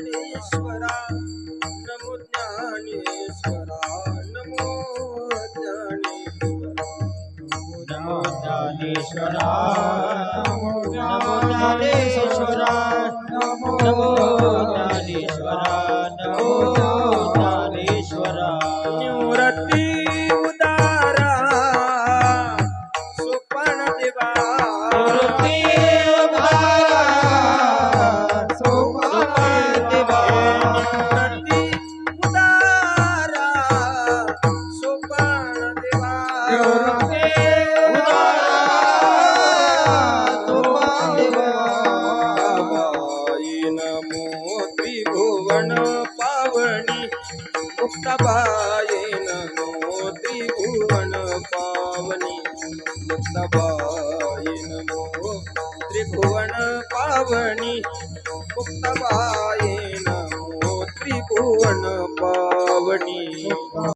ज्ञानेश्वरा नमो ज्ञानेश्वरा नमो ज्ञानेश्वरा नमो ज्ञानेश्वरा नमो ज्ञानेश्वरा नमो ज्ञानेश्वरा नमो ज्ञानेश्वरा निवृत्ती उदारा सोपान देवा निवृत्ती उदारा सोपान देवा निवृत्ती उदारा सोपान देवा निवृत्ती मुक्ताबाई नमो त्रिभुवन पावनी मुक्ताबाई नमो त्रिभुवन पावनी मुक्ताबाई नमो त्रिभुवन पावनी।